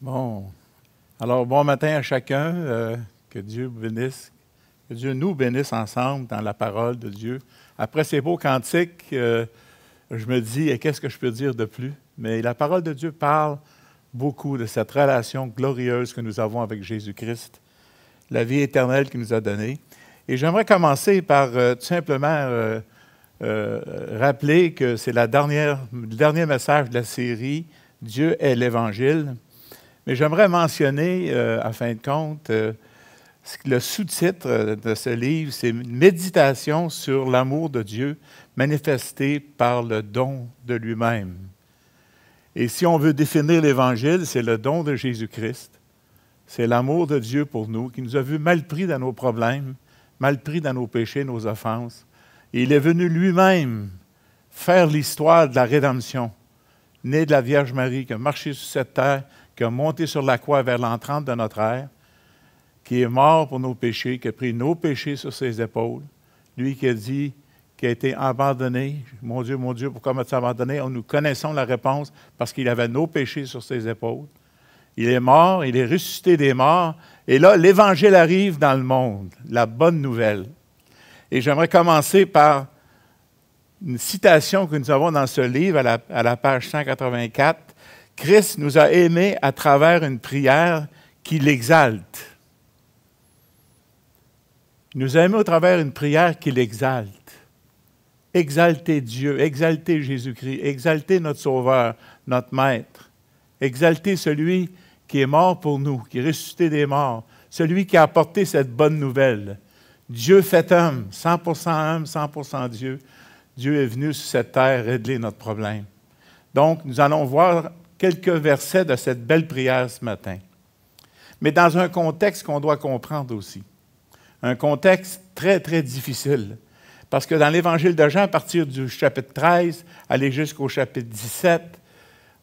Bon. Alors, bon matin à chacun. Que Dieu vous bénisse. Que Dieu nous bénisse ensemble dans la parole de Dieu. Après ces beaux cantiques, je me dis, qu'est-ce que je peux dire de plus? Mais la parole de Dieu parle beaucoup de cette relation glorieuse que nous avons avec Jésus-Christ, la vie éternelle qu'il nous a donnée. Et j'aimerais commencer par tout simplement rappeler que c'est le dernier message de la série « Dieu est l'Évangile ». Mais j'aimerais mentionner, à fin de compte, le sous-titre de ce livre, c'est « Méditation sur l'amour de Dieu manifesté par le don de lui-même ». Et si on veut définir l'Évangile, c'est le don de Jésus-Christ. C'est l'amour de Dieu pour nous, qui nous a vus mal pris dans nos problèmes, mal pris dans nos péchés, nos offenses. Et il est venu lui-même faire l'histoire de la rédemption, né de la Vierge Marie, qui a marché sur cette terre, qui a monté sur la croix vers l'entrante de notre ère, qui est mort pour nos péchés, qui a pris nos péchés sur ses épaules. Lui qui a dit, qui a été abandonné. Mon Dieu, pourquoi m'as-tu abandonné? Nous connaissons la réponse parce qu'il avait nos péchés sur ses épaules. Il est mort, il est ressuscité des morts. Et là, l'Évangile arrive dans le monde, la bonne nouvelle. Et j'aimerais commencer par une citation que nous avons dans ce livre, à la page 184. Christ nous a aimés à travers une prière qui l'exalte. Il nous a aimés à travers une prière qui l'exalte. Exalter Dieu, exalter Jésus-Christ, exalter notre Sauveur, notre Maître. Exalter celui qui est mort pour nous, qui est ressuscité des morts, celui qui a apporté cette bonne nouvelle. Dieu fait homme, 100% homme, 100% Dieu. Dieu est venu sur cette terre régler notre problème. Donc, nous allons voir quelques versets de cette belle prière ce matin. Mais dans un contexte qu'on doit comprendre aussi. Un contexte très, très difficile. Parce que dans l'Évangile de Jean, à partir du chapitre 13, aller jusqu'au chapitre 17,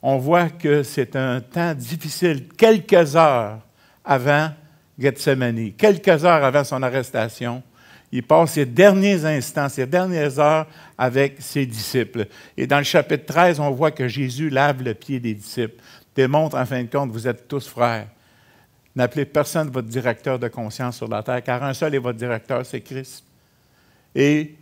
on voit que c'est un temps difficile, quelques heures avant Gethsémani, quelques heures avant son arrestation. Il passe ses derniers instants, ses dernières heures avec ses disciples. Et dans le chapitre 13, on voit que Jésus lave le pied des disciples, démontre en fin de compte, vous êtes tous frères. N'appelez personne votre directeur de conscience sur la terre, car un seul est votre directeur, c'est Christ. Et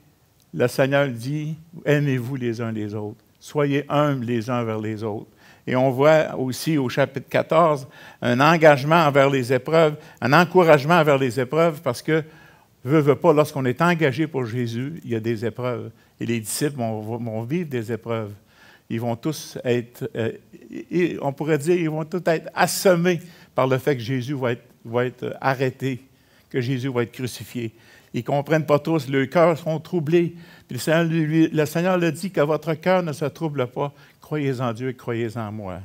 le Seigneur dit, aimez-vous les uns les autres. Soyez humbles les uns vers les autres. Et on voit aussi au chapitre 14 un engagement envers les épreuves, un encouragement envers les épreuves, parce que, veut pas, lorsqu'on est engagé pour Jésus, il y a des épreuves. Et les disciples vont vivre des épreuves. Ils vont tous être, on pourrait dire, ils vont tous être assommés par le fait que Jésus va être arrêté, que Jésus va être crucifié. Ils ne comprennent pas tous, leurs cœurs sont troublés. Puis le Seigneur le dit, que votre cœur ne se trouble pas. Croyez en Dieu et croyez en moi.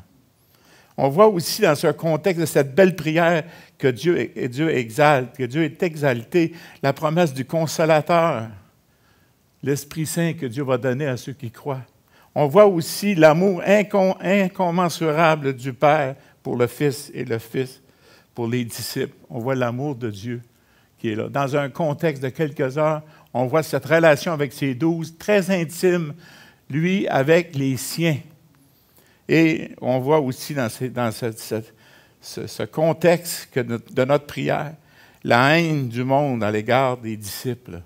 On voit aussi dans ce contexte de cette belle prière que Dieu exalte, que Dieu est exalté, la promesse du Consolateur, l'Esprit Saint que Dieu va donner à ceux qui croient. On voit aussi l'amour incommensurable du Père pour le Fils et le Fils pour les disciples. On voit l'amour de Dieu qui est là. Dans un contexte de quelques heures, on voit cette relation avec ses 12, très intime, lui avec les siens. Et on voit aussi dans ce contexte de notre prière, la haine du monde à l'égard des disciples.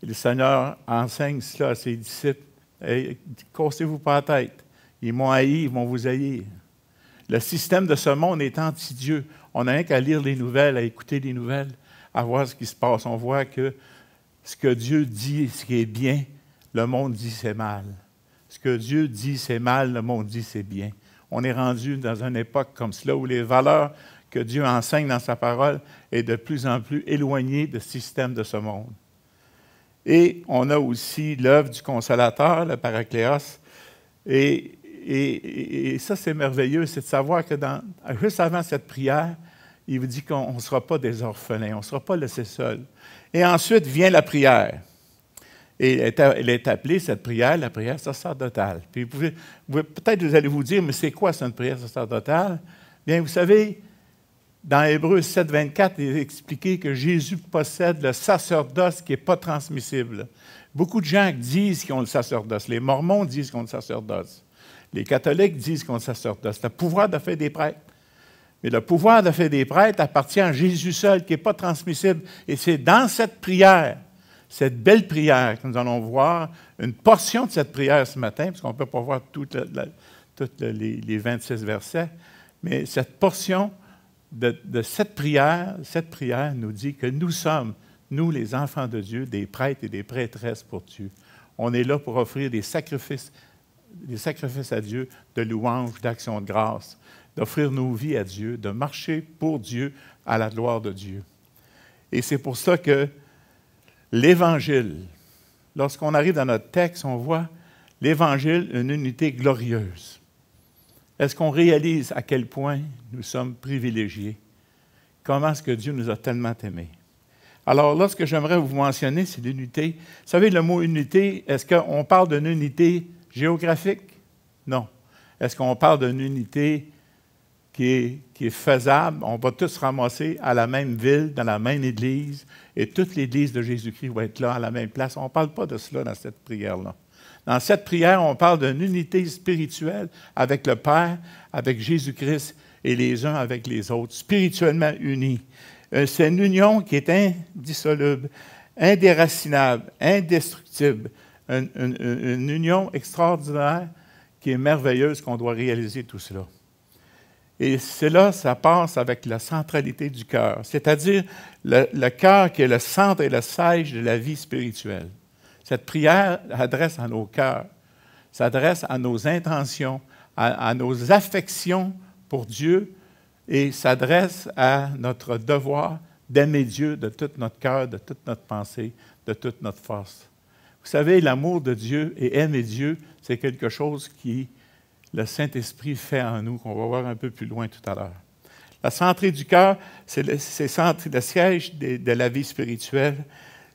Et le Seigneur enseigne cela à ses disciples. Hey, cassez-vous pas la tête. Ils m'ont haï, ils vont vous haïr. Le système de ce monde est anti-Dieu. On n'a rien qu'à lire les nouvelles, à écouter les nouvelles, à voir ce qui se passe. On voit que ce que Dieu dit, ce qui est bien, le monde dit c'est mal. Ce que Dieu dit c'est mal, le monde dit c'est bien. On est rendu dans une époque comme cela où les valeurs que Dieu enseigne dans sa parole est de plus en plus éloignées du système de ce monde. Et on a aussi l'œuvre du Consolateur, le Paracléos. Et ça, c'est merveilleux, c'est de savoir que juste avant cette prière, il vous dit qu'on ne sera pas des orphelins, on ne sera pas laissés seuls. Et ensuite vient la prière. Et elle est appelée, cette prière, la prière sacerdotale. Puis peut-être vous allez vous dire, mais c'est quoi, ça, une prière sacerdotale? Bien, vous savez, dans Hébreux 7, 24, il est expliqué que Jésus possède le sacerdoce qui n'est pas transmissible. Beaucoup de gens disent qu'ils ont le sacerdoce. Les Mormons disent qu'ils ont le sacerdoce. Les catholiques disent qu'ils ont le sacerdoce. Le pouvoir de faire des prêtres. Mais le pouvoir de faire des prêtres appartient à Jésus seul, qui n'est pas transmissible. Et c'est dans cette prière, cette belle prière, que nous allons voir une portion de cette prière ce matin, parce qu'on ne peut pas voir tous les 26 versets, mais cette portion de cette prière nous dit que nous sommes, nous les enfants de Dieu, des prêtres et des prêtresses pour Dieu. On est là pour offrir des sacrifices à Dieu, de louange, d'action de grâce, d'offrir nos vies à Dieu, de marcher pour Dieu à la gloire de Dieu. Et c'est pour ça que l'Évangile, lorsqu'on arrive dans notre texte, on voit l'Évangile, une unité glorieuse. Est-ce qu'on réalise à quel point nous sommes privilégiés? Comment est-ce que Dieu nous a tellement aimés? Alors, là, ce que j'aimerais vous mentionner, c'est l'unité. Vous savez, le mot unité, est-ce qu'on parle d'une unité géographique? Non. Est-ce qu'on parle d'une unité qui est faisable? On va tous se ramasser à la même ville, dans la même église, et toute l'église de Jésus-Christ va être là, à la même place. On ne parle pas de cela dans cette prière-là. Dans cette prière, on parle d'une unité spirituelle avec le Père, avec Jésus-Christ et les uns avec les autres, spirituellement unis. C'est une union qui est indissoluble, indéracinable, indestructible, une union extraordinaire qui est merveilleuse, qu'on doit réaliser tout cela. Et cela, ça passe avec la centralité du cœur, c'est-à-dire le cœur qui est le centre et le siège de la vie spirituelle. Cette prière s'adresse à nos cœurs, s'adresse à nos intentions, à nos affections pour Dieu, et s'adresse à notre devoir d'aimer Dieu de tout notre cœur, de toute notre pensée, de toute notre force. Vous savez, l'amour de Dieu et aimer Dieu, c'est quelque chose qui le Saint-Esprit fait en nous, qu'on va voir un peu plus loin tout à l'heure. La centrée du cœur, c'est le siège de la vie spirituelle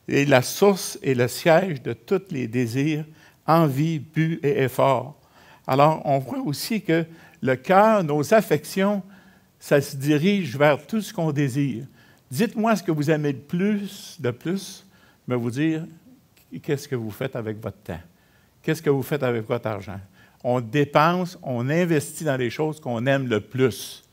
et la source et le siège de tous les désirs, envies, buts et efforts. Alors, on voit aussi que le cœur, nos affections, ça se dirige vers tout ce qu'on désire. Dites-moi ce que vous aimez de plus, je vais vous dire qu'est-ce que vous faites avec votre temps. Qu'est-ce que vous faites avec votre argent? On dépense, on investit dans les choses qu'on aime le plus.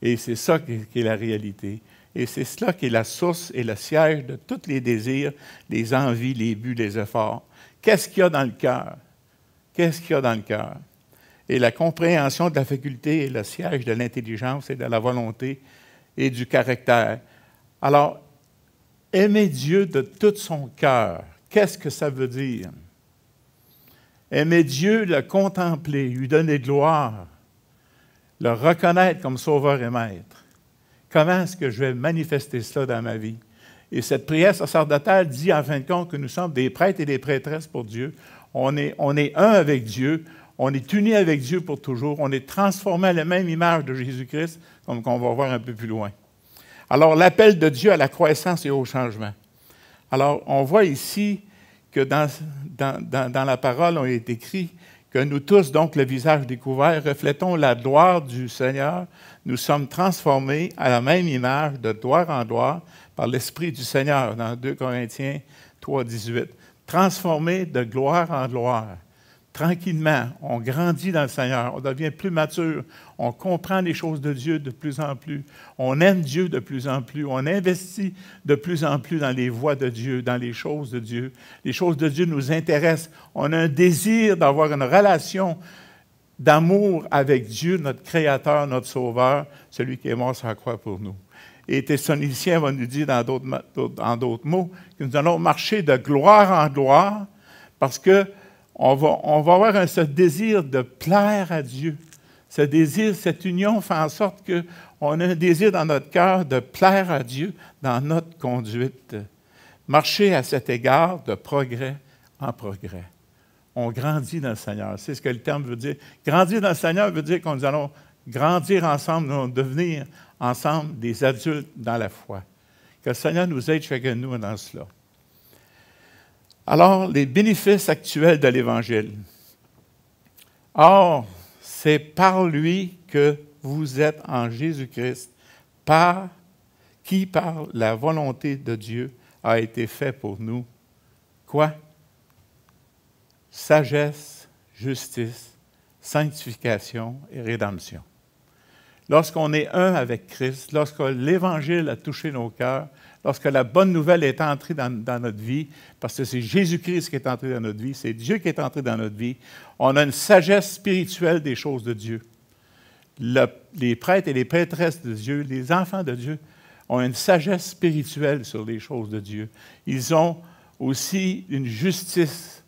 Et c'est ça qui est la réalité. Et c'est cela qui est la source et le siège de tous les désirs, les envies, les buts, les efforts. Qu'est-ce qu'il y a dans le cœur? Qu'est-ce qu'il y a dans le cœur? Et la compréhension de la faculté est le siège de l'intelligence et de la volonté et du caractère. Alors, aimer Dieu de tout son cœur, qu'est-ce que ça veut dire? Aimer Dieu, le contempler, lui donner gloire, le reconnaître comme sauveur et maître. Comment est-ce que je vais manifester cela dans ma vie? Et cette prière sacerdotale dit en fin de compte que nous sommes des prêtres et des prêtresses pour Dieu. On est un avec Dieu. On est unis avec Dieu pour toujours. On est transformé à la même image de Jésus-Christ, comme on va voir un peu plus loin. Alors, l'appel de Dieu à la croissance et au changement. Alors, on voit ici que dans la parole, on est écrit que nous tous, donc le visage découvert, reflétons la gloire du Seigneur. Nous sommes transformés à la même image, de gloire en gloire, par l'Esprit du Seigneur, dans 2 Corinthiens 3, 18. Transformés de gloire en gloire. Tranquillement, on grandit dans le Seigneur, on devient plus mature, on comprend les choses de Dieu de plus en plus, on aime Dieu de plus en plus, on investit de plus en plus dans les voies de Dieu, dans les choses de Dieu. Les choses de Dieu nous intéressent. On a un désir d'avoir une relation d'amour avec Dieu, notre Créateur, notre Sauveur, celui qui est mort sur la croix pour nous. Et Thessaloniciens va nous dire en d'autres mots que nous allons marcher de gloire en gloire parce que on va avoir ce désir de plaire à Dieu. Ce désir, cette union fait en sorte qu'on a un désir dans notre cœur de plaire à Dieu dans notre conduite. Marcher à cet égard de progrès en progrès. On grandit dans le Seigneur. C'est ce que le terme veut dire. Grandir dans le Seigneur veut dire que nous allons grandir ensemble, nous allons devenir ensemble des adultes dans la foi. Que le Seigneur nous aide chacun de nous dans cela. Alors, les bénéfices actuels de l'Évangile. Or, c'est par lui que vous êtes en Jésus-Christ, qui, par la volonté de Dieu, a été fait pour nous. Quoi? Sagesse, justice, sanctification et rédemption. lorsqu'on est un avec Christ, lorsque l'Évangile a touché nos cœurs, lorsque la bonne nouvelle est entrée dans notre vie, parce que c'est Jésus-Christ qui est entré dans notre vie, c'est Dieu qui est entré dans notre vie, on a une sagesse spirituelle des choses de Dieu. Les prêtres et les prêtresses de Dieu, les enfants de Dieu, ont une sagesse spirituelle sur les choses de Dieu. Ils ont aussi une justice,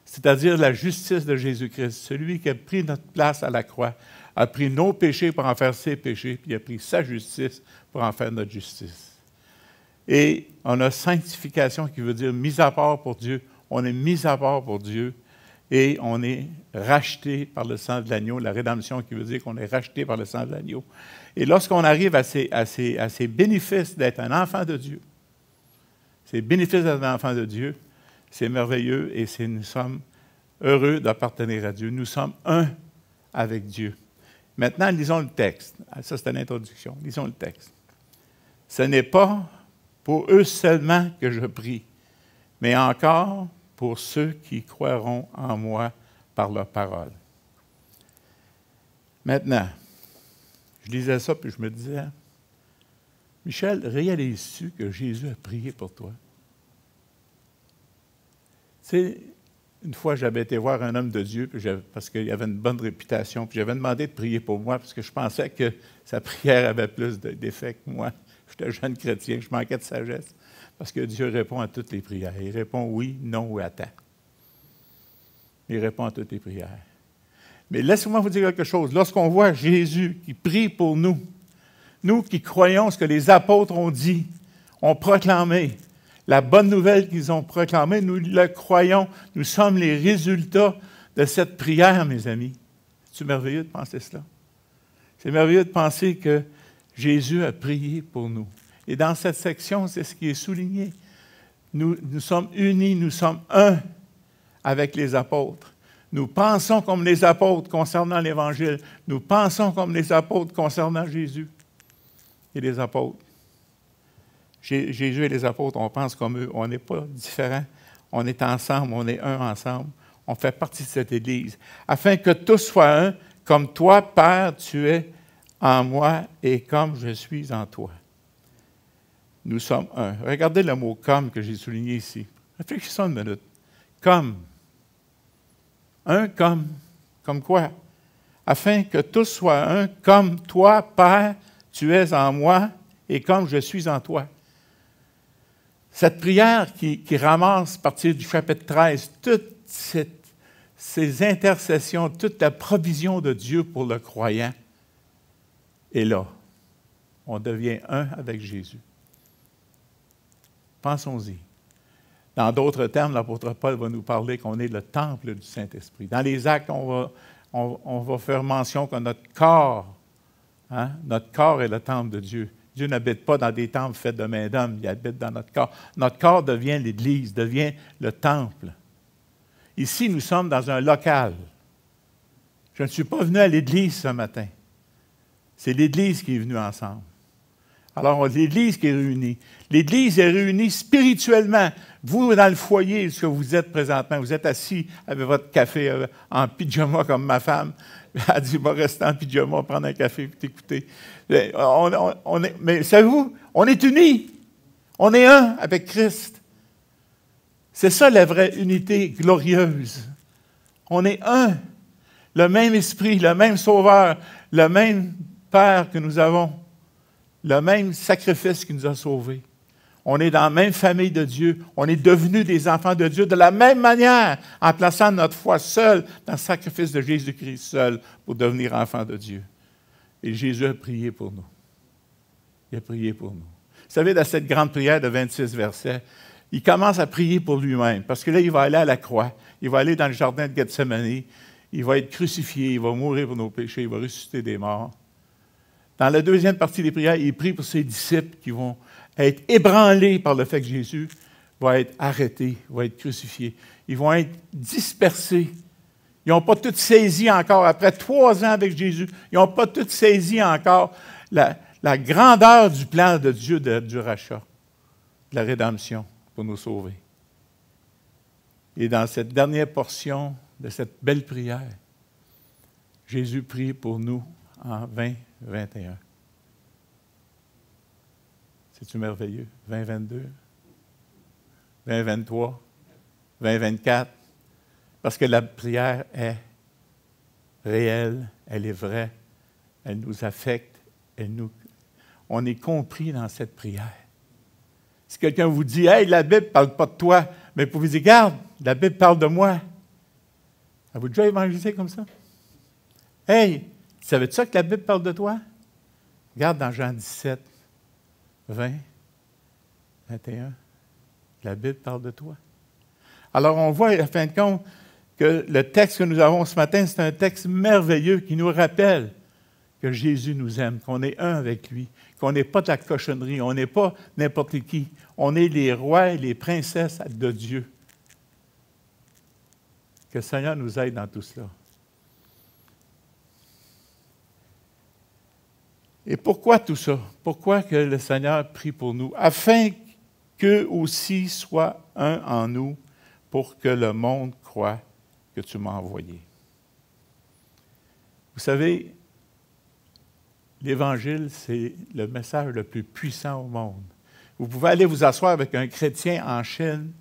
c'est-à-dire la justice de Jésus-Christ. Celui qui a pris notre place à la croix, a pris nos péchés pour en faire ses péchés, puis il a pris sa justice pour en faire notre justice. Et on a sanctification qui veut dire mise à part pour Dieu. On est mis à part pour Dieu et on est racheté par le sang de l'agneau. La rédemption qui veut dire qu'on est racheté par le sang de l'agneau. Et lorsqu'on arrive à ces bénéfices d'être un enfant de Dieu, ces bénéfices d'être un enfant de Dieu, c'est merveilleux et nous sommes heureux d'appartenir à Dieu. Nous sommes un avec Dieu. Maintenant, lisons le texte. Ça, c'était l'introduction. Lisons le texte. Ce n'est pas pour eux seulement que je prie, mais encore pour ceux qui croiront en moi par leur parole. Maintenant, je lisais ça, puis je me disais, Michel, réalises-tu que Jésus a prié pour toi? Tu sais, une fois, j'avais été voir un homme de Dieu, parce qu'il avait une bonne réputation, puis j'avais demandé de prier pour moi, parce que je pensais que sa prière avait plus d'effet que moi. J'étais un jeune chrétien, je manquais de sagesse, parce que Dieu répond à toutes les prières. Il répond oui, non ou attends. Il répond à toutes les prières. Mais laissez-moi vous dire quelque chose. Lorsqu'on voit Jésus qui prie pour nous, nous qui croyons ce que les apôtres ont dit, ont proclamé, la bonne nouvelle qu'ils ont proclamée, nous le croyons, nous sommes les résultats de cette prière, mes amis. C'est merveilleux de penser cela. C'est merveilleux de penser que Jésus a prié pour nous. Et dans cette section, c'est ce qui est souligné. Nous sommes unis, nous sommes un avec les apôtres. Nous pensons comme les apôtres concernant l'Évangile. Nous pensons comme les apôtres concernant Jésus et les apôtres. Jésus et les apôtres, on pense comme eux. On n'est pas différents. On est ensemble, on est un ensemble. On fait partie de cette Église. Afin que tous soient un, comme toi, Père, tu es en moi et comme je suis en toi. Nous sommes un. Regardez le mot « comme » que j'ai souligné ici. Réfléchissons une minute. Comme. Un comme. Comme quoi? Afin que tous soient un, comme toi, Père, tu es en moi et comme je suis en toi. Cette prière qui ramasse, à partir du chapitre 13, toutes ces intercessions, toute la provision de Dieu pour le croyant est là. On devient un avec Jésus. Pensons-y. Dans d'autres termes, l'apôtre Paul va nous parler qu'on est le temple du Saint-Esprit. Dans les actes, on va faire mention que notre corps est le temple de Dieu. Dieu n'habite pas dans des temples faits de main d'homme, il habite dans notre corps. Notre corps devient l'Église, devient le temple. Ici, nous sommes dans un local. Je ne suis pas venu à l'Église ce matin. C'est l'Église qui est venue ensemble. Alors, l'Église qui est réunie. L'Église est réunie spirituellement. Vous, dans le foyer, ce que vous êtes présentement, vous êtes assis avec votre café en pyjama comme ma femme. Elle dit, va rester en pyjama, prendre un café et t'écouter. Mais savez-vous, on est unis. On est un avec Christ. C'est ça la vraie unité glorieuse. On est un. Le même esprit, le même sauveur, le même Père que nous avons. Le même sacrifice qui nous a sauvés. On est dans la même famille de Dieu. On est devenus des enfants de Dieu de la même manière, en plaçant notre foi seule dans le sacrifice de Jésus-Christ seul pour devenir enfants de Dieu. Et Jésus a prié pour nous. Il a prié pour nous. Vous savez, dans cette grande prière de 26 versets, il commence à prier pour lui-même, parce que là, il va aller à la croix. Il va aller dans le jardin de Gethsémani. Il va être crucifié. Il va mourir pour nos péchés. Il va ressusciter des morts. Dans la deuxième partie des prières, il prie pour ses disciples qui vont être ébranlés par le fait que Jésus va être arrêté, va être crucifié. Ils vont être dispersés. Ils n'ont pas tous saisi encore, après 3 ans avec Jésus, ils n'ont pas tous saisi encore la grandeur du plan de Dieu du rachat, de la rédemption pour nous sauver. Et dans cette dernière portion de cette belle prière, Jésus prie pour nous en 2021. C'est-tu merveilleux? 2022, 2023, 2024. Parce que la prière est réelle, elle est vraie, elle nous affecte, on est compris dans cette prière. Si quelqu'un vous dit « Hey, la Bible ne parle pas de toi », mais vous vous dites « Regarde, la Bible parle de moi ». Avez-vous déjà évangélisé comme ça? « Hey, savais-tu ça que la Bible parle de toi? » Regarde dans Jean 17, 20, 21, la Bible parle de toi. Alors on voit, à fin de compte, que le texte que nous avons ce matin, c'est un texte merveilleux qui nous rappelle que Jésus nous aime, qu'on est un avec lui, qu'on n'est pas de la cochonnerie, on n'est pas n'importe qui, on est les rois et les princesses de Dieu. Que le Seigneur nous aide dans tout cela. Et pourquoi tout ça? Pourquoi que le Seigneur prie pour nous? Afin qu'eux aussi soient un en nous, pour que le monde croie que tu m'as envoyé. Vous savez, l'Évangile, c'est le message le plus puissant au monde. Vous pouvez aller vous asseoir avec un chrétien en Chine,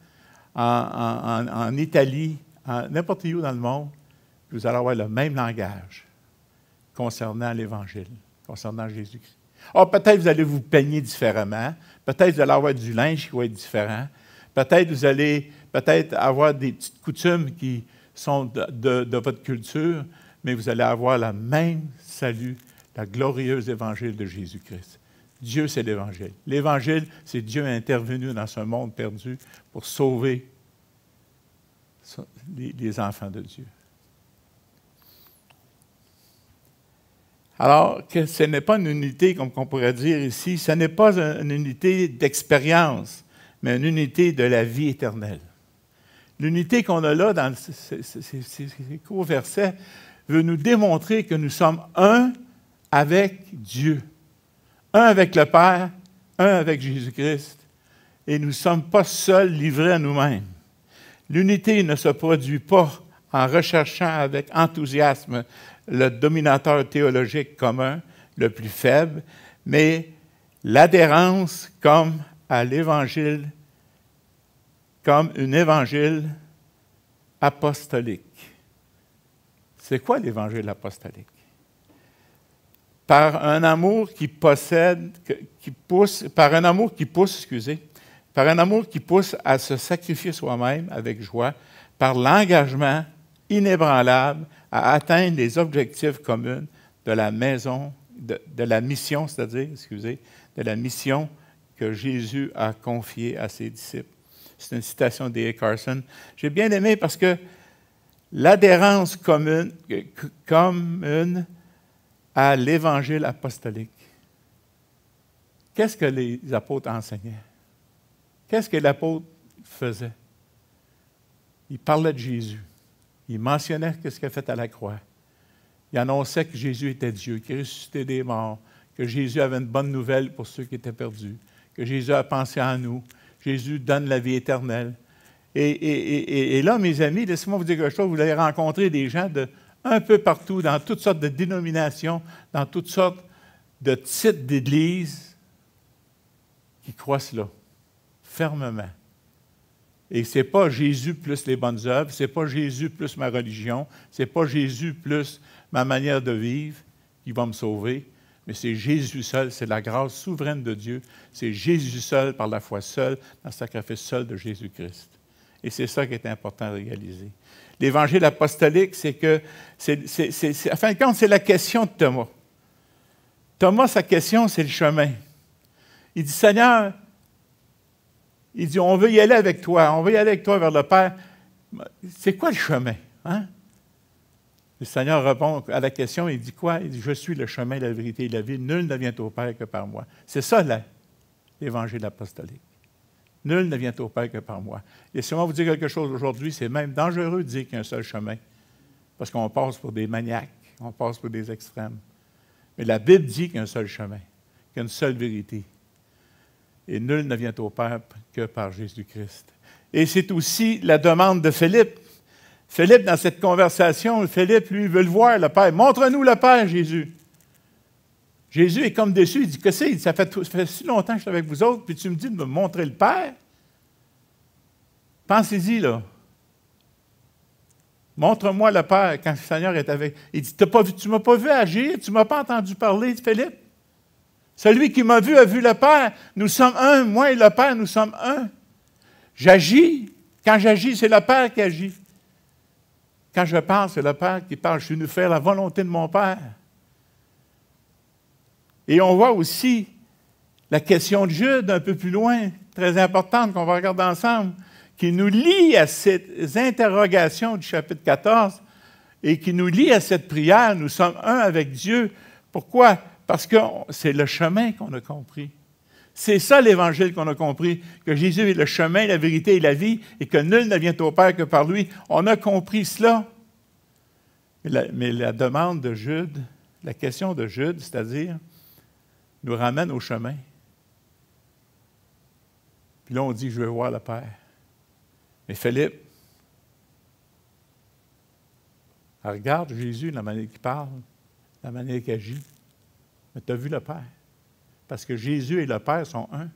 en Italie, n'importe où dans le monde, vous allez avoir le même langage concernant l'Évangile, concernant Jésus-Christ. Or, peut-être vous allez vous peigner différemment, peut-être vous allez avoir du linge qui va être différent, peut-être vous allez avoir des petites coutumes qui sont de votre culture, mais vous allez avoir le même salut, la glorieuse évangile de Jésus-Christ. Dieu, c'est l'Évangile. L'Évangile, c'est Dieu intervenu dans ce monde perdu pour sauver les enfants de Dieu. Alors, que ce n'est pas une unité, comme on pourrait dire ici, ce n'est pas une unité d'expérience, mais une unité de la vie éternelle. L'unité qu'on a là dans ces courts versets veut nous démontrer que nous sommes un avec Dieu, un avec le Père, un avec Jésus-Christ, et nous ne sommes pas seuls livrés à nous-mêmes. L'unité ne se produit pas en recherchant avec enthousiasme le dominateur théologique commun, le plus faible, mais l'adhérence comme à l'Évangile, comme un évangile apostolique. C'est quoi l'Évangile apostolique? Par un amour qui pousse à se sacrifier soi-même avec joie, par l'engagement inébranlable à atteindre les objectifs communs de la mission, de la mission que Jésus a confiée à ses disciples. C'est une citation d'E.A. Carson. J'ai bien aimé parce que l'adhérence commune à l'Évangile apostolique. Qu'est-ce que les apôtres enseignaient? Qu'est-ce que l'apôtre faisait? Il parlait de Jésus. Il mentionnait ce qu'il a fait à la croix. Il annonçait que Jésus était Dieu, qu'il ressuscitait des morts, que Jésus avait une bonne nouvelle pour ceux qui étaient perdus, que Jésus a pensé en nous. Jésus donne la vie éternelle. Et là, mes amis, laissez-moi vous dire quelque chose, vous allez rencontrer des gens un peu partout, dans toutes sortes de dénominations, dans toutes sortes de titres d'église, qui croient cela, fermement. Et ce n'est pas Jésus plus les bonnes œuvres, ce n'est pas Jésus plus ma religion, ce n'est pas Jésus plus ma manière de vivre qui va me sauver, mais c'est Jésus seul, c'est la grâce souveraine de Dieu, c'est Jésus seul, par la foi seule, dans le sacrifice seul de Jésus-Christ. Et c'est ça qui est important à réaliser. L'Évangile apostolique, c'est que, à fin de compte, c'est la question de Thomas. Thomas, sa question, c'est le chemin. Il dit, Seigneur, il dit, on veut y aller avec toi, on veut y aller avec toi vers le Père. C'est quoi le chemin? Hein? Le Seigneur répond à la question, il dit quoi? Il dit, je suis le chemin, la vérité et la vie, nul ne vient au Père que par moi. C'est ça, l'Évangile apostolique. Nul ne vient au Père que par moi. Laissez-moi vous dire quelque chose aujourd'hui, c'est même dangereux de dire qu'il y a un seul chemin, parce qu'on passe pour des maniaques, on passe pour des extrêmes. Mais la Bible dit qu'il y a un seul chemin, qu'il y a une seule vérité. Et nul ne vient au Père que par Jésus-Christ. Et c'est aussi la demande de Philippe. Philippe, dans cette conversation, Philippe, lui, veut le voir, le Père. Montre-nous le Père, Jésus. Jésus est comme déçu. Il dit, que c'est? Ça fait si longtemps que je suis avec vous autres, puis tu me dis de me montrer le Père? Pensez-y, là. Montre-moi le Père quand le Seigneur est avec. Il dit, tu ne m'as pas vu agir, tu ne m'as pas entendu parler, Philippe. Celui qui m'a vu a vu le Père. Nous sommes un. Moi et le Père, nous sommes un. J'agis. Quand j'agis, c'est le Père qui agit. Quand je parle, c'est le Père qui parle. Je suis venu faire la volonté de mon Père. Et on voit aussi la question de Jude un peu plus loin, très importante, qu'on va regarder ensemble, qui nous lie à ces interrogations du chapitre 14 et qui nous lie à cette prière. Nous sommes un avec Dieu. Pourquoi? Parce que c'est le chemin qu'on a compris. C'est ça l'Évangile qu'on a compris, que Jésus est le chemin, la vérité et la vie, et que nul ne vient au Père que par lui. On a compris cela. Mais la demande de Jude, la question de Jude, c'est-à-dire, nous ramène au chemin. Puis là, on dit, je veux voir le Père. Mais Philippe, regarde Jésus, la manière qu'il parle, la manière qu'il agit. Mais tu as vu le Père. Parce que Jésus et le Père sont un.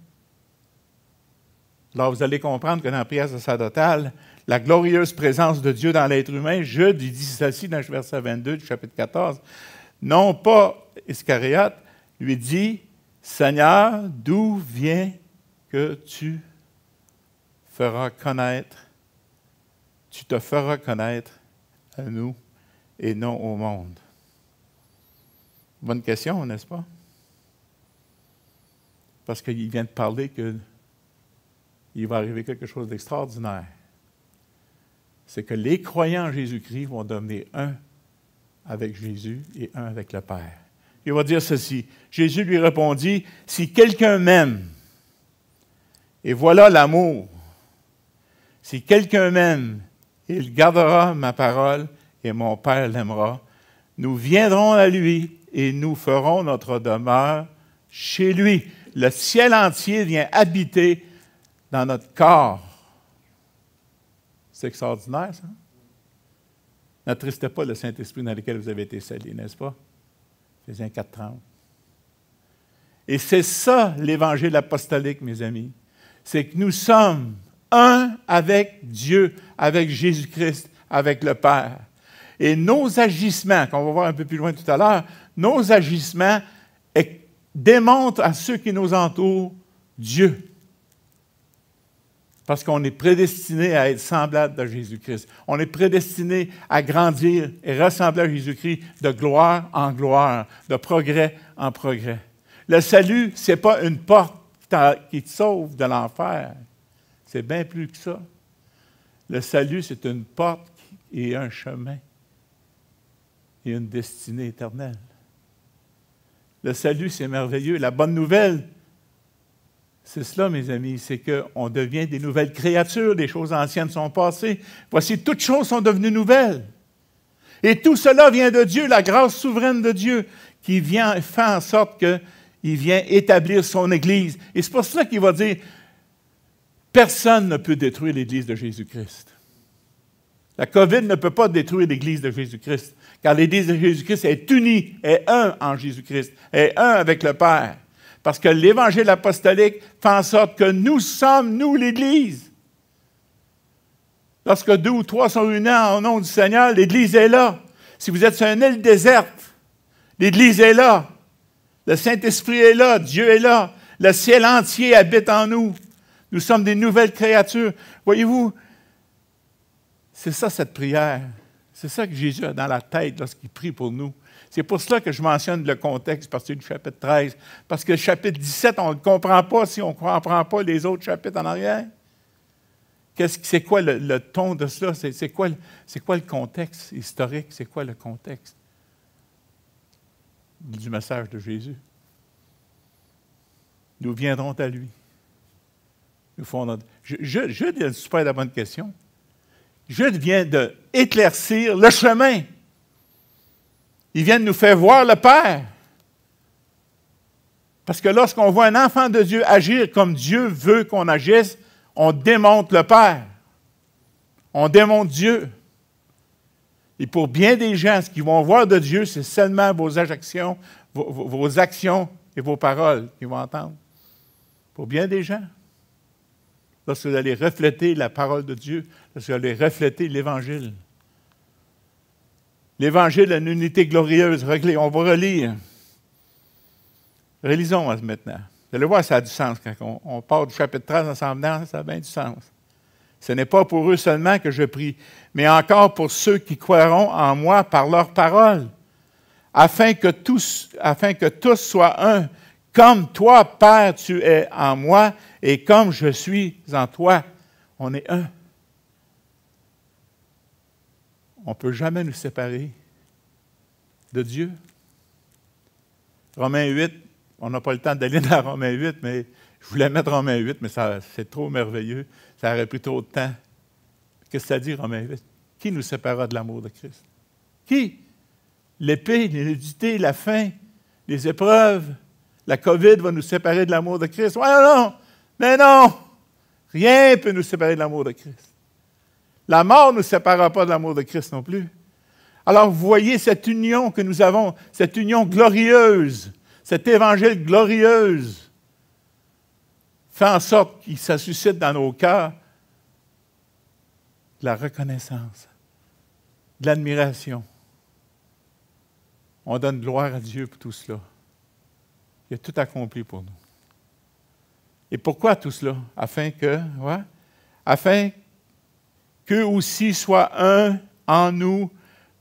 Alors, vous allez comprendre que dans la prière sacerdotale, la glorieuse présence de Dieu dans l'être humain, Jude, il dit ceci dans le verset 22 du chapitre 14, non pas Iscariote, lui dit, Seigneur, d'où vient que tu te feras connaître à nous et non au monde? Bonne question, n'est-ce pas? Parce qu'il vient de parler qu'il va arriver quelque chose d'extraordinaire. C'est que les croyants en Jésus-Christ vont devenir un avec Jésus et un avec le Père. Il va dire ceci. Jésus lui répondit, « Si quelqu'un m'aime, et voilà l'amour, si quelqu'un m'aime, il gardera ma parole et mon Père l'aimera. Nous viendrons à lui et nous ferons notre demeure chez lui. » Le ciel entier vient habiter dans notre corps. C'est extraordinaire, ça? N'attristez pas le Saint-Esprit dans lequel vous avez été scellés, n'est-ce pas? Éphésiens 4:30. Et c'est ça, l'Évangile apostolique, mes amis. C'est que nous sommes un avec Dieu, avec Jésus-Christ, avec le Père. Et nos agissements, qu'on va voir un peu plus loin tout à l'heure, nos agissements démontrent à ceux qui nous entourent Dieu. Parce qu'on est prédestiné à être semblable à Jésus-Christ. On est prédestiné à grandir et ressembler à Jésus-Christ de gloire en gloire, de progrès en progrès. Le salut, ce n'est pas une porte qui te sauve de l'enfer. C'est bien plus que ça. Le salut, c'est une porte et un chemin et une destinée éternelle. Le salut, c'est merveilleux. La bonne nouvelle, c'est cela, mes amis, c'est qu'on devient des nouvelles créatures, des choses anciennes sont passées. Voici, toutes choses sont devenues nouvelles. Et tout cela vient de Dieu, la grâce souveraine de Dieu, qui vient faire en sorte qu'il vient établir son Église. Et c'est pour cela qu'il va dire, personne ne peut détruire l'Église de Jésus-Christ. La COVID ne peut pas détruire l'Église de Jésus-Christ, car l'Église de Jésus-Christ est unie, est un en Jésus-Christ, est un avec le Père. Parce que l'Évangile apostolique fait en sorte que nous sommes, nous, l'Église. Lorsque 2 ou 3 sont réunis au nom du Seigneur, l'Église est là. Si vous êtes sur une île déserte, l'Église est là. Le Saint-Esprit est là, Dieu est là. Le ciel entier habite en nous. Nous sommes des nouvelles créatures. Voyez-vous, c'est ça cette prière. C'est ça que Jésus a dans la tête lorsqu'il prie pour nous. C'est pour cela que je mentionne le contexte à partir du chapitre 13. Parce que le chapitre 17, on ne le comprend pas si on ne comprend pas les autres chapitres en arrière. C'est quoi le ton de cela? C'est quoi le contexte historique? C'est quoi le contexte du message de Jésus? Nous viendrons à lui. Nous ferons notre... Jude a une super bonne question. Jude vient d'éclaircir le chemin. Il vient de nous faire voir le Père. Parce que lorsqu'on voit un enfant de Dieu agir comme Dieu veut qu'on agisse, on démontre le Père. On démontre Dieu. Et pour bien des gens, ce qu'ils vont voir de Dieu, c'est seulement vos actions, vos actions et vos paroles qu'ils vont entendre. Pour bien des gens. Lorsque vous allez refléter la parole de Dieu, lorsque vous allez refléter l'Évangile. L'Évangile a une unité glorieuse. On va relire. Relisons maintenant. Vous allez voir, ça a du sens. Quand on part du chapitre 13 ensemble, ça a bien du sens. Ce n'est pas pour eux seulement que je prie, mais encore pour ceux qui croiront en moi par leur parole, afin que tous soient un, comme toi, Père, tu es en moi, et comme je suis en toi. On est un. On ne peut jamais nous séparer de Dieu. Romains 8, on n'a pas le temps d'aller dans Romains 8, mais je voulais mettre Romains 8, mais c'est trop merveilleux. Ça aurait pris trop de temps. Qu'est-ce que ça dit, Romains 8? Qui nous séparera de l'amour de Christ? Qui? L'épée, l'innudité, la faim, les épreuves, la COVID va nous séparer de l'amour de Christ. Ouais, non! Mais non! Rien ne peut nous séparer de l'amour de Christ. La mort ne nous séparera pas de l'amour de Christ non plus. Alors, vous voyez cette union que nous avons, cette union glorieuse, cet évangile glorieuse, fait en sorte que ça suscite dans nos cœurs de la reconnaissance, de l'admiration. On donne gloire à Dieu pour tout cela. Il a tout accompli pour nous. Et pourquoi tout cela? Afin qu'eux aussi soient un en nous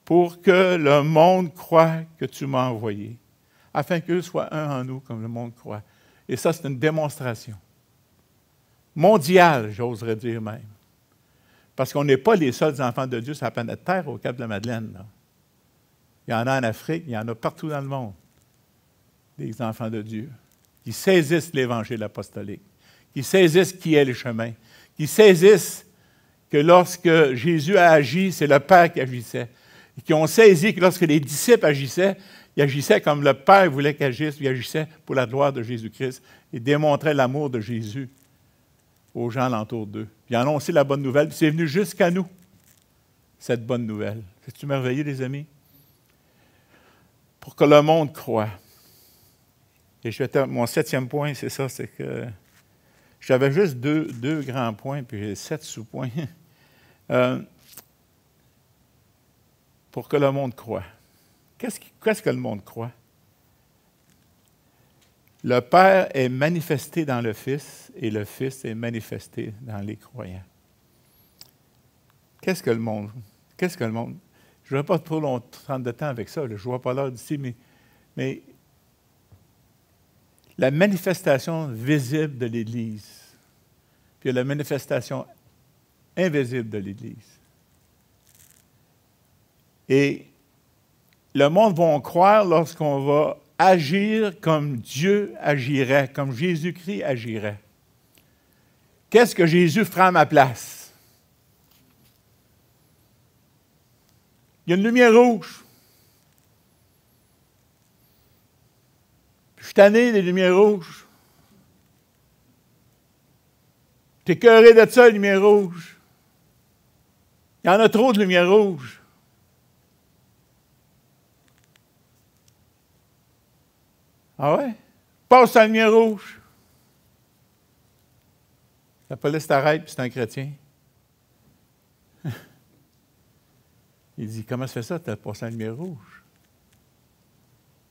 pour que le monde croie que tu m'as envoyé. Afin qu'eux soient un en nous comme le monde croit. Et ça, c'est une démonstration mondiale, j'oserais dire même. Parce qu'on n'est pas les seuls enfants de Dieu sur la planète Terre au Cap de la Madeleine. Là. Il y en a en Afrique, il y en a partout dans le monde, des enfants de Dieu, qui saisissent l'Évangile apostolique, qui saisissent qui est le chemin, qui saisissent que lorsque Jésus a agi, c'est le Père qui agissait, et qui ont saisi que lorsque les disciples agissaient, ils agissaient comme le Père voulait qu'ils agissent, ils agissaient pour la gloire de Jésus-Christ et démontraient l'amour de Jésus aux gens alentour d'eux. Puis annoncer la bonne nouvelle, puis c'est venu jusqu'à nous, cette bonne nouvelle. C'est-tu merveilleux, les amis? Pour que le monde croie. Et mon 7e point, c'est ça, c'est que j'avais juste deux grands points, puis j'ai 7 sous-points. Pour que le monde croie. Qu'est-ce que le monde croit? Le Père est manifesté dans le Fils et le Fils est manifesté dans les croyants. Qu'est-ce que le monde? Je ne vais pas trop longtemps prendre de temps avec ça, là, je ne vois pas l'heure d'ici, mais la manifestation visible de l'Église, puis la manifestation invisible de l'Église. Et le monde va croire lorsqu'on va agir comme Dieu agirait, comme Jésus-Christ agirait. Qu'est-ce que Jésus fera à ma place? Il y a une lumière rouge. Je suis tanné des lumières rouges. Tu es écœuré de ça, les lumières rouges. Il y en a trop de lumières rouges. Ah ouais? Passe la lumière rouge. La police t'arrête, puis c'est un chrétien. Il dit, comment ça fait ça, tu as passé la lumière rouge?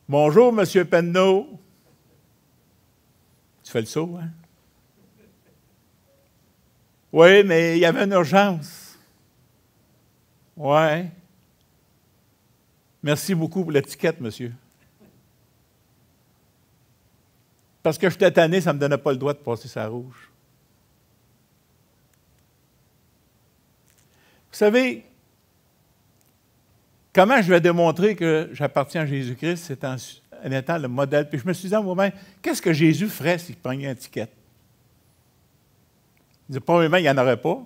Bonjour, M. Penneau. Tu fais le saut, hein? Oui, mais il y avait une urgence. Oui. Merci beaucoup pour l'étiquette, monsieur. Parce que j'étais tanné, ça ne me donnait pas le droit de passer sa rouge. Vous savez, comment je vais démontrer que j'appartiens à Jésus-Christ, c'est en étant le modèle. Puis je me suis dit à moi-même, qu'est-ce que Jésus ferait s'il prenait une étiquette? Je dis, probablement, il n'y en aurait pas.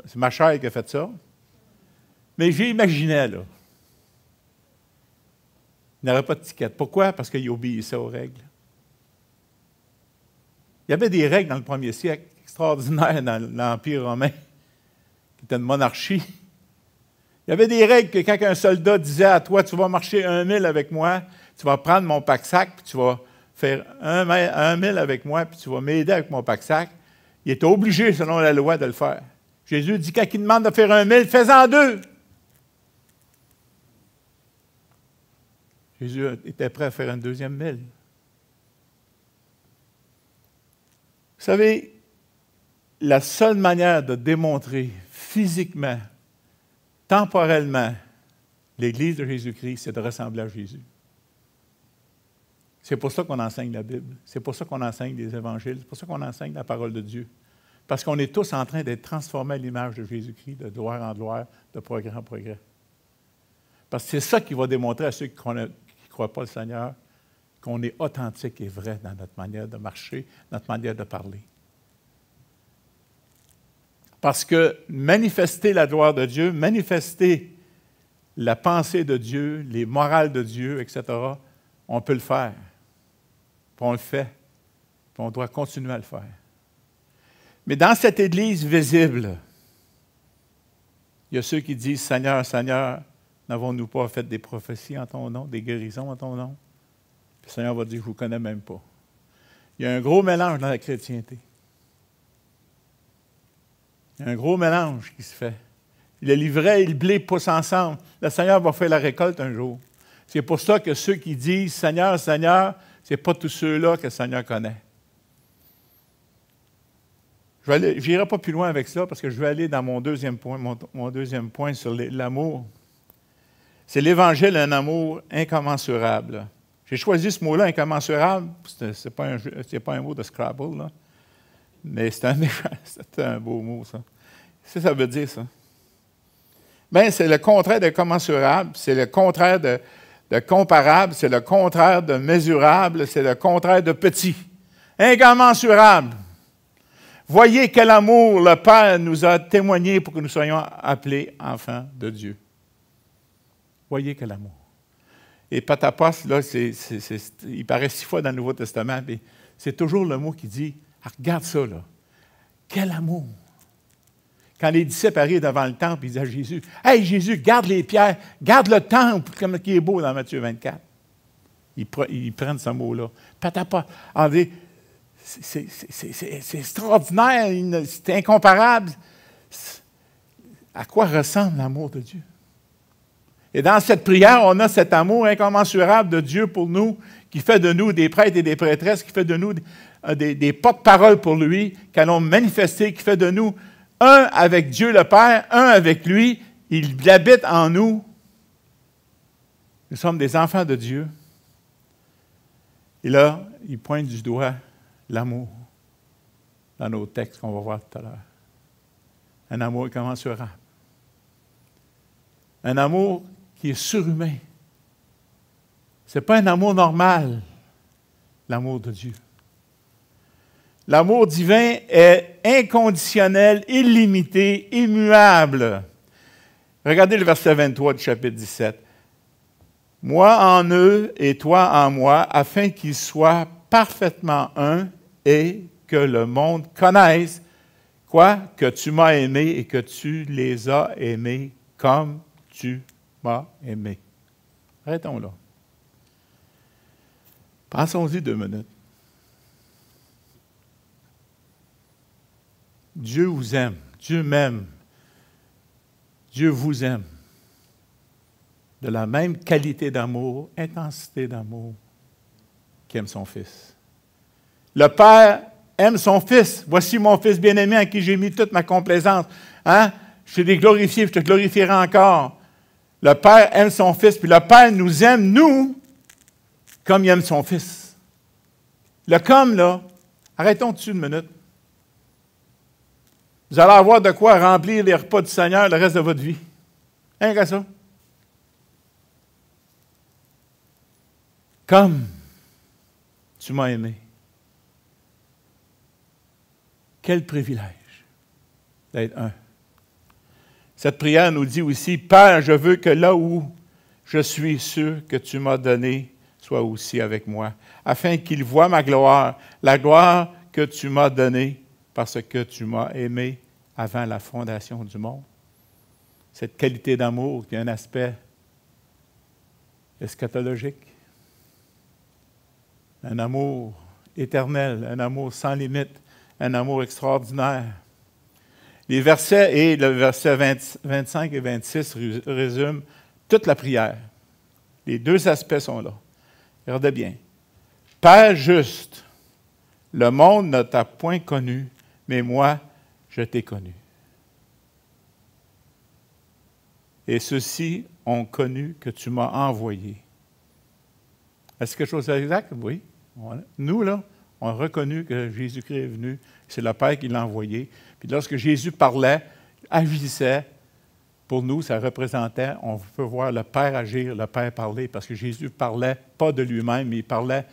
C'est ma chair qui a fait ça. Mais j'imaginais, là. Il n'y aurait pas d'étiquette. Pourquoi? Parce qu'il obéissait aux règles. Il y avait des règles dans le 1er siècle, extraordinaires dans l'Empire romain, qui était une monarchie. Il y avait des règles que quand un soldat disait à toi, tu vas marcher 1 mille avec moi, tu vas prendre mon pack-sac, puis tu vas faire 1 000 avec moi, puis tu vas m'aider avec mon pack-sac. Il est obligé, selon la loi, de le faire. Jésus dit, quand il demande de faire 1 000, fais-en 2. Jésus était prêt à faire une deuxième 1 000. Vous savez, la seule manière de démontrer physiquement, temporellement, l'Église de Jésus-Christ, c'est de ressembler à Jésus. C'est pour ça qu'on enseigne la Bible. C'est pour ça qu'on enseigne les évangiles. C'est pour ça qu'on enseigne la parole de Dieu. Parce qu'on est tous en train d'être transformés à l'image de Jésus-Christ, de gloire en gloire, de progrès en progrès. Parce que c'est ça qui va démontrer à ceux qui ne croient pas le Seigneur qu'on est authentique et vrai dans notre manière de marcher, notre manière de parler. Parce que manifester la gloire de Dieu, manifester la pensée de Dieu, les morales de Dieu, etc., on peut le faire. Puis on le fait. Puis on doit continuer à le faire. Mais dans cette Église visible, il y a ceux qui disent, « Seigneur, Seigneur, n'avons-nous pas fait des prophéties en ton nom, des guérisons en ton nom? » Puis le Seigneur va dire, « Je ne vous connais même pas. » Il y a un gros mélange dans la chrétienté. Il y a un gros mélange qui se fait. Le livret et le blé poussent ensemble. Le Seigneur va faire la récolte un jour. C'est pour ça que ceux qui disent « Seigneur, Seigneur », ce n'est pas tous ceux-là que le Seigneur connaît. Je n'irai pas plus loin avec ça parce que je vais aller dans mon deuxième point, mon deuxième point sur l'amour. C'est l'Évangile, un amour incommensurable. J'ai choisi ce mot-là, incommensurable. Ce n'est pas un mot de Scrabble, là. Mais c'est un beau mot, ça. Qu'est-ce que ça veut dire, ça? Bien, c'est le contraire de commensurable, c'est le contraire de comparable, c'est le contraire de mesurable, c'est le contraire de petit. Incommensurable. Voyez quel amour le Père nous a témoigné pour que nous soyons appelés enfants de Dieu. Voyez quel amour. Et patapos, là, il paraît 6 fois dans le Nouveau Testament, mais c'est toujours le mot qui dit, ah, regarde ça, là. Quel amour! Quand les disciples arrivent devant le temple, ils disent à Jésus, « Hey, Jésus, garde les pierres, garde le temple, comme il est beau dans Matthieu 24. » Ils prennent ce mot-là. Patapos. C'est extraordinaire, c'est incomparable. À quoi ressemble l'amour de Dieu? Et dans cette prière, on a cet amour incommensurable de Dieu pour nous, qui fait de nous des prêtres et des prêtresses, qui fait de nous des porte-parole pour lui, qu'allons manifester, qui fait de nous un avec Dieu le Père, un avec lui. Il habite en nous. Nous sommes des enfants de Dieu. Et là, il pointe du doigt l'amour dans nos textes qu'on va voir tout à l'heure. Un amour incommensurable. Un amour qui est surhumain. Ce n'est pas un amour normal, l'amour de Dieu. L'amour divin est inconditionnel, illimité, immuable. Regardez le verset 23 du chapitre 17. « Moi en eux et toi en moi, afin qu'ils soient parfaitement un et que le monde connaisse, quoi? Que tu m'as aimé et que tu les as aimés comme tu m'as aimé. » Arrêtons là. Pensons-y 2 minutes. Dieu vous aime, Dieu m'aime, Dieu vous aime. De la même qualité d'amour, intensité d'amour qu'aime son Fils. Le Père aime son Fils. Voici mon Fils bien-aimé en qui j'ai mis toute ma complaisance. Hein? Je t'ai glorifié, je te glorifierai encore. Le Père aime son Fils, puis le Père nous aime, nous, comme il aime son Fils. Le comme, là, arrêtons dessus 1 minute. Vous allez avoir de quoi remplir les repas du Seigneur le reste de votre vie. Rien qu'à ça. Comme tu m'as aimé. Quel privilège d'être un. Cette prière nous dit aussi, « Père, je veux que là où je suis sûr que tu m'as donné soit aussi avec moi, afin qu'il voie ma gloire, la gloire que tu m'as donnée parce que tu m'as aimé avant la fondation du monde. » Cette qualité d'amour qui a un aspect eschatologique. un amour éternel, un amour sans limite, un amour extraordinaire. Les versets et le verset 25 et 26 résument toute la prière. Les deux aspects sont là. Regardez bien. Père juste, le monde ne t'a point connu, mais moi, je t'ai connu. Et ceux-ci ont connu que tu m'as envoyé. Est-ce que quelque chose d'exact? Oui. Nous, là, on a reconnu que Jésus-Christ est venu. C'est le Père qui l'a envoyé. Puis lorsque Jésus parlait, agissait, pour nous, ça représentait, on peut voir le Père agir, le Père parler, parce que Jésus parlait pas de lui-même, mais il parlait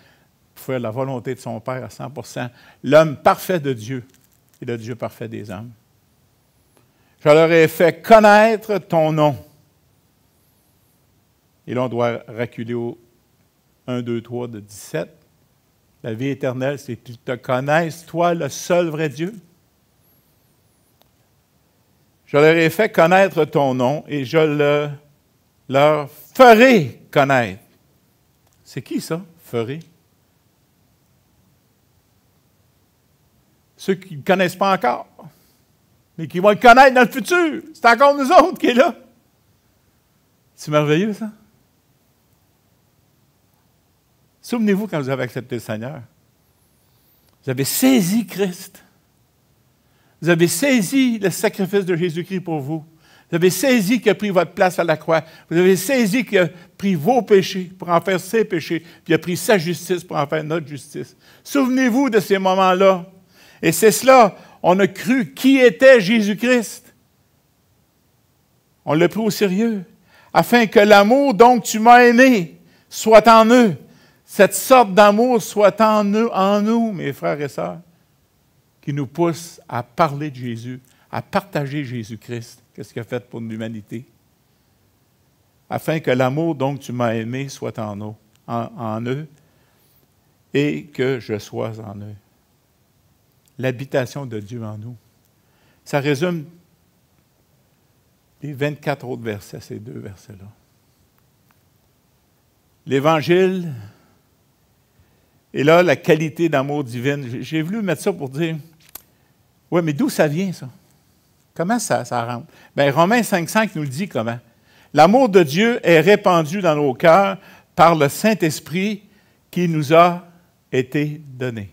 pour faire la volonté de son Père à 100%. L'homme parfait de Dieu et le Dieu parfait des hommes. Je leur ai fait connaître ton nom. Et là, on doit reculer au 1, 2, 3 de 17. La vie éternelle, c'est qu'ils te connaissent, toi, le seul vrai Dieu. Je leur ai fait connaître ton nom et je leur ferai connaître. C'est qui ça, ferai? Ceux qui ne le connaissent pas encore, mais qui vont le connaître dans le futur. C'est encore nous autres qui est là. C'est merveilleux, ça? Souvenez-vous quand vous avez accepté le Seigneur. Vous avez saisi Christ. Vous avez saisi le sacrifice de Jésus-Christ pour vous. Vous avez saisi qu'il a pris votre place à la croix. Vous avez saisi qu'il a pris vos péchés pour en faire ses péchés, puis il a pris sa justice pour en faire notre justice. Souvenez-vous de ces moments-là. Et c'est cela, on a cru qui était Jésus-Christ. On l'a pris au sérieux. Afin que l'amour dont tu m'as aimé soit en eux. Cette sorte d'amour soit en nous, mes frères et sœurs, qui nous pousse à parler de Jésus, à partager Jésus-Christ. Qu'est-ce qu'il a fait pour l'humanité? Afin que l'amour dont tu m'as aimé soit en eux et que je sois en eux. L'habitation de Dieu en nous. Ça résume les 24 autres versets, ces deux versets-là. L'Évangile, et là, la qualité d'amour divine. J'ai voulu mettre ça pour dire, oui, mais d'où ça vient, ça? Comment ça rentre? Bien, Romains 5,5 nous le dit comment. L'amour de Dieu est répandu dans nos cœurs par le Saint-Esprit qui nous a été donné.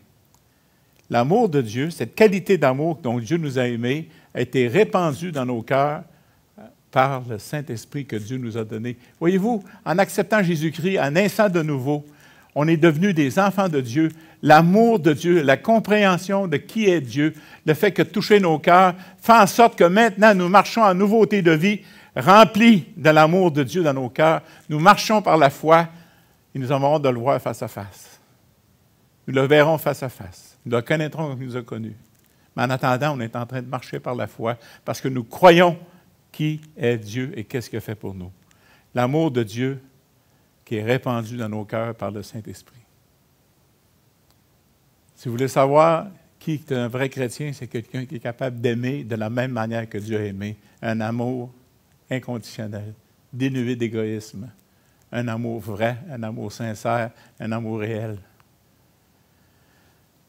L'amour de Dieu, cette qualité d'amour dont Dieu nous a aimés, a été répandue dans nos cœurs par le Saint-Esprit que Dieu nous a donné. Voyez-vous, en acceptant Jésus-Christ, en naissant de nouveau, on est devenus des enfants de Dieu. L'amour de Dieu, la compréhension de qui est Dieu, le fait que toucher nos cœurs, fait en sorte que maintenant nous marchons en nouveauté de vie, remplis de l'amour de Dieu dans nos cœurs. Nous marchons par la foi et nous avons hâte de le voir face à face. Nous le verrons face à face. Nous le connaîtrons comme il nous a connus. Mais en attendant, on est en train de marcher par la foi parce que nous croyons qui est Dieu et qu'est-ce qu'il a fait pour nous. L'amour de Dieu qui est répandu dans nos cœurs par le Saint-Esprit. Si vous voulez savoir qui est un vrai chrétien, c'est quelqu'un qui est capable d'aimer de la même manière que Dieu a aimé. Un amour inconditionnel, dénué d'égoïsme. Un amour vrai, un amour sincère, un amour réel.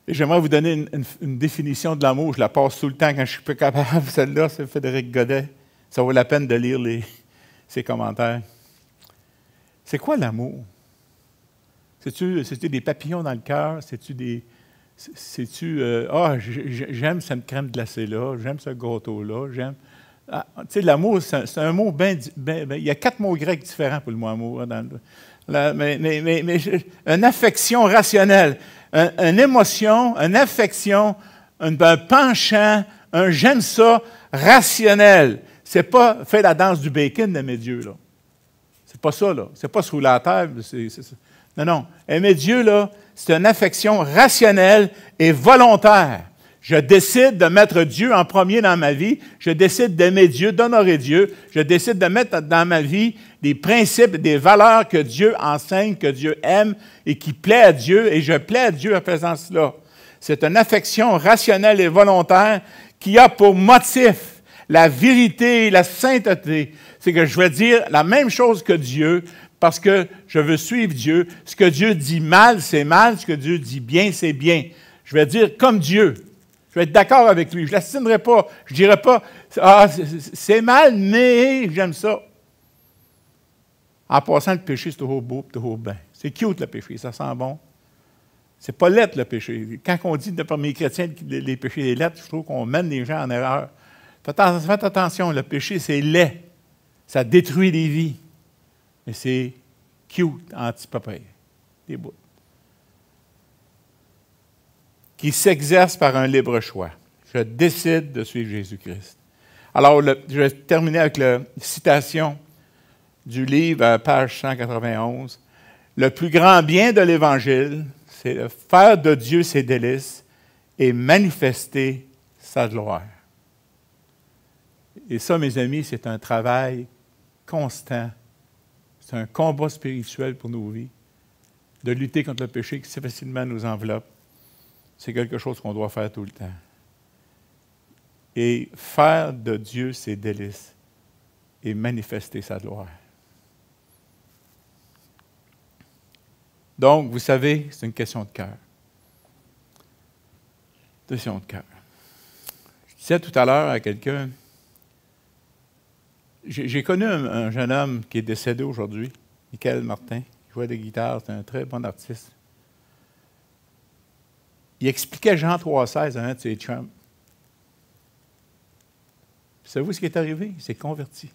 Et j'aimerais vous donner une définition de l'amour. Je la passe tout le temps quand je ne suis pas capable. Celle-là, c'est Frédéric Godet. Ça vaut la peine de lire ses commentaires. C'est quoi l'amour? C'est-tu des papillons dans le cœur? J'aime cette crème glacée-là, j'aime ce gâteau-là, j'aime... Ah, tu sais, l'amour, c'est un mot il y a 4 mots grecs différents pour le mot amour. Une affection rationnelle, une émotion, une affection, un penchant, un j'aime ça rationnel. C'est pas faire la danse du bacon d'aimer Dieu, là. C'est pas ça, là. C'est pas sous la table. C'est ça. Non. Aimer Dieu, là, c'est une affection rationnelle et volontaire. Je décide de mettre Dieu en premier dans ma vie. Je décide d'aimer Dieu, d'honorer Dieu. Je décide de mettre dans ma vie des principes, des valeurs que Dieu enseigne, que Dieu aime et qui plaît à Dieu. Et je plais à Dieu en faisant cela. C'est une affection rationnelle et volontaire qui a pour motif la vérité et la sainteté. C'est que je vais dire la même chose que Dieu, parce que je veux suivre Dieu. Ce que Dieu dit mal, c'est mal. Ce que Dieu dit bien, c'est bien. Je vais dire comme Dieu. Je vais être d'accord avec lui. Je ne l'astinerai pas. Je ne dirai pas, ah, c'est mal, mais j'aime ça. En passant, le péché, c'est toujours beau, toujours bien. C'est cute, le péché. Ça sent bon. C'est pas laid, le péché. Quand on dit parmi les chrétiens que les péchés sont laids, je trouve qu'on mène les gens en erreur. Faites attention, le péché, c'est laid. Ça détruit des vies. Mais c'est cute, anti-papaye. Des bouts. Qui s'exerce par un libre choix. Je décide de suivre Jésus-Christ. Alors, je vais terminer avec la citation du livre à page 191. Le plus grand bien de l'Évangile, c'est de faire de Dieu ses délices et manifester sa gloire. Et ça, mes amis, c'est un travail constant. C'est un combat spirituel pour nos vies. De lutter contre le péché qui si facilement nous enveloppe. C'est quelque chose qu'on doit faire tout le temps. Et faire de Dieu ses délices et manifester sa gloire. Donc, vous savez, c'est une question de cœur. Question de cœur. Je disais tout à l'heure à quelqu'un, j'ai connu un jeune homme qui est décédé aujourd'hui, Michael Martin, qui jouait de guitare, c'est un très bon artiste. Il expliquait Jean 3,16 à un de ses chums. Savez-vous ce qui est arrivé? Il s'est converti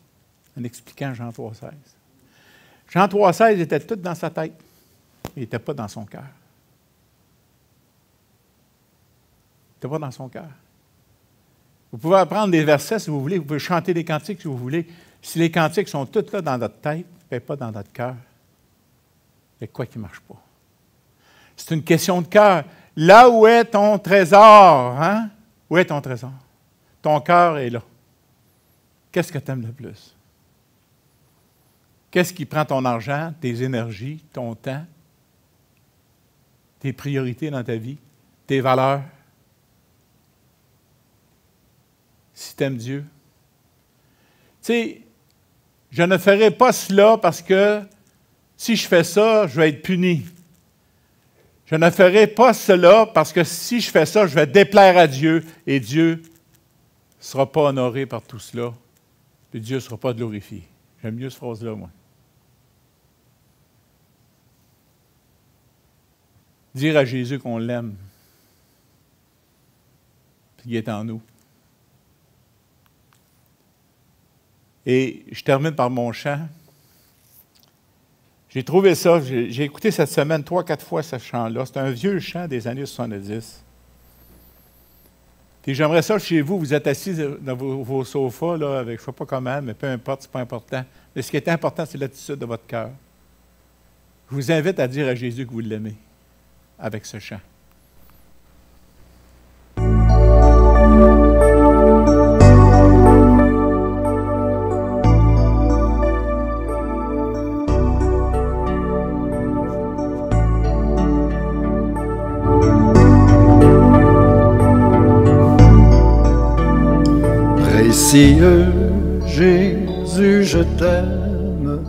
en expliquant Jean 3,16. Jean 3,16 était tout dans sa tête. Il n'était pas dans son cœur. Il n'était pas dans son cœur. Vous pouvez apprendre des versets si vous voulez, vous pouvez chanter des cantiques si vous voulez. Si les cantiques sont tous là dans notre tête, mais pas dans notre cœur, il y a quoi qui ne marche pas? C'est une question de cœur. Là où est ton trésor? Hein? Où est ton trésor? Ton cœur est là. Qu'est-ce que tu aimes le plus? Qu'est-ce qui prend ton argent, tes énergies, ton temps, tes priorités dans ta vie, tes valeurs? Si tu aimes Dieu. Tu sais, je ne ferai pas cela parce que si je fais ça, je vais être puni. Je ne ferai pas cela parce que si je fais ça, je vais déplaire à Dieu et Dieu ne sera pas honoré par tout cela. Puis Dieu ne sera pas glorifié. J'aime mieux cette phrase-là, moi. Dire à Jésus qu'on l'aime, puis qu'il est en nous. Et je termine par mon chant. J'ai trouvé ça, j'ai écouté cette semaine 3-4 fois ce chant-là. C'est un vieux chant des années 70. Puis j'aimerais ça chez vous, vous êtes assis dans vos sofas, là, avec je ne sais pas comment, mais peu importe, ce n'est pas important. Mais ce qui est important, c'est l'attitude de votre cœur. Je vous invite à dire à Jésus que vous l'aimez avec ce chant. Précieux Jésus, je t'aime,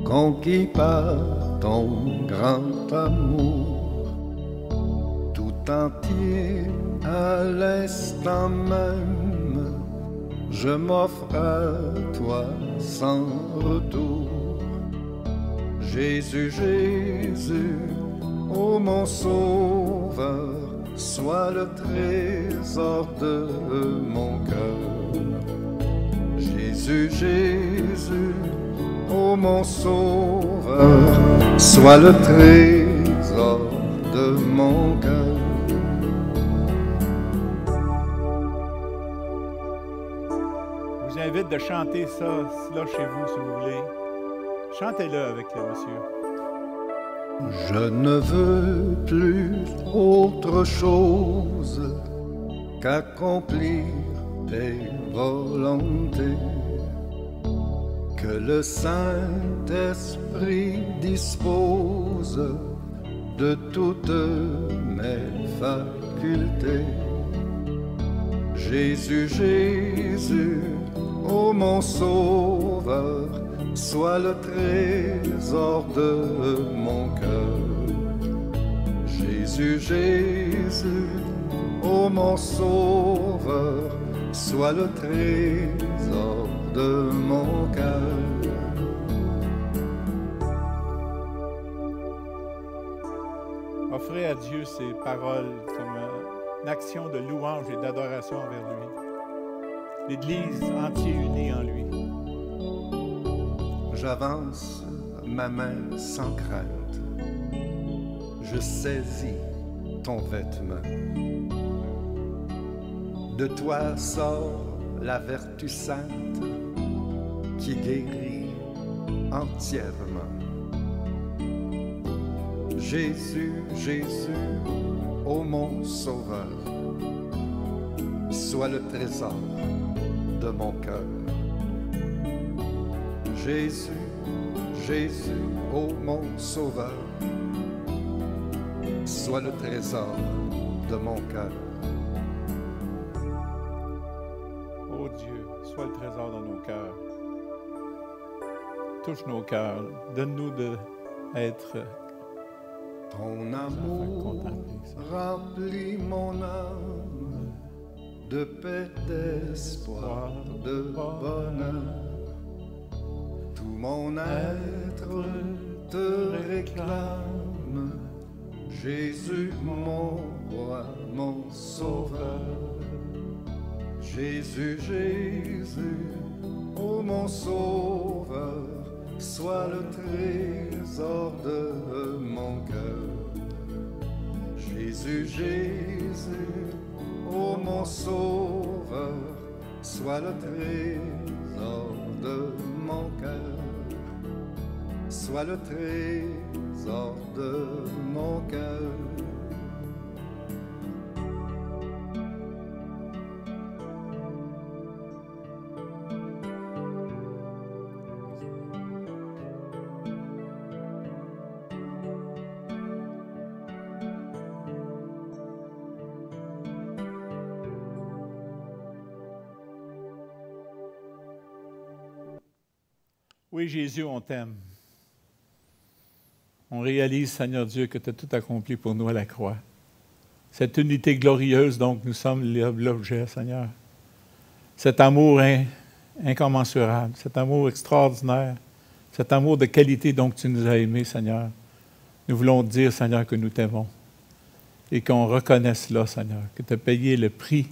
conquis par ton grand amour, tout entier à l'instant même, je m'offre à toi sans retour. Jésus, Jésus, ô mon sauveur, sois le trésor de mon cœur. Jésus, Jésus, ô mon sauveur, sois le trésor de mon cœur. Je vous invite de chanter ça là chez vous, si vous voulez. Chantez-le avec le monsieur. Je ne veux plus autre chose qu'accomplir tes volontés, que le Saint-Esprit dispose de toutes mes facultés. Jésus, Jésus, ô mon sauveur, soit le trésor de mon cœur. Jésus, Jésus, ô mon sauveur, sois le trésor de mon cœur. Offrez à Dieu ces paroles comme une action de louange et d'adoration envers lui. L'Église entière unie en lui. J'avance ma main sans crainte, je saisis ton vêtement. De toi sort la vertu sainte qui guérit entièrement. Jésus, Jésus, ô mon sauveur, sois le trésor de mon cœur. Jésus, Jésus, ô mon sauveur, sois le trésor de mon cœur. Ô Dieu, sois le trésor dans nos cœurs. Touche nos cœurs. Donne-nous d'être ton amour remplit mon âme de paix, d'espoir, de bonheur. Tout mon être te réclame, Jésus mon roi, mon sauveur. Jésus, Jésus, ô mon sauveur, sois le trésor de mon cœur. Jésus, Jésus, ô mon sauveur, sois le trésor de mon cœur. Sois le trésor de mon cœur. Oui, Jésus, on t'aime. On réalise, Seigneur Dieu, que tu as tout accompli pour nous à la croix. Cette unité glorieuse, donc, nous sommes l'objet, Seigneur. Cet amour incommensurable, cet amour extraordinaire, cet amour de qualité dont tu nous as aimés, Seigneur. Nous voulons te dire, Seigneur, que nous t'aimons et qu'on reconnaisse là, Seigneur, que tu as payé le prix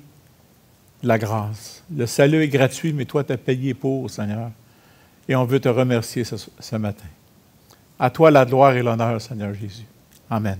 de la grâce. Le salut est gratuit, mais toi, tu as payé pour, Seigneur. Et on veut te remercier ce matin. À toi la gloire et l'honneur, Seigneur Jésus. Amen.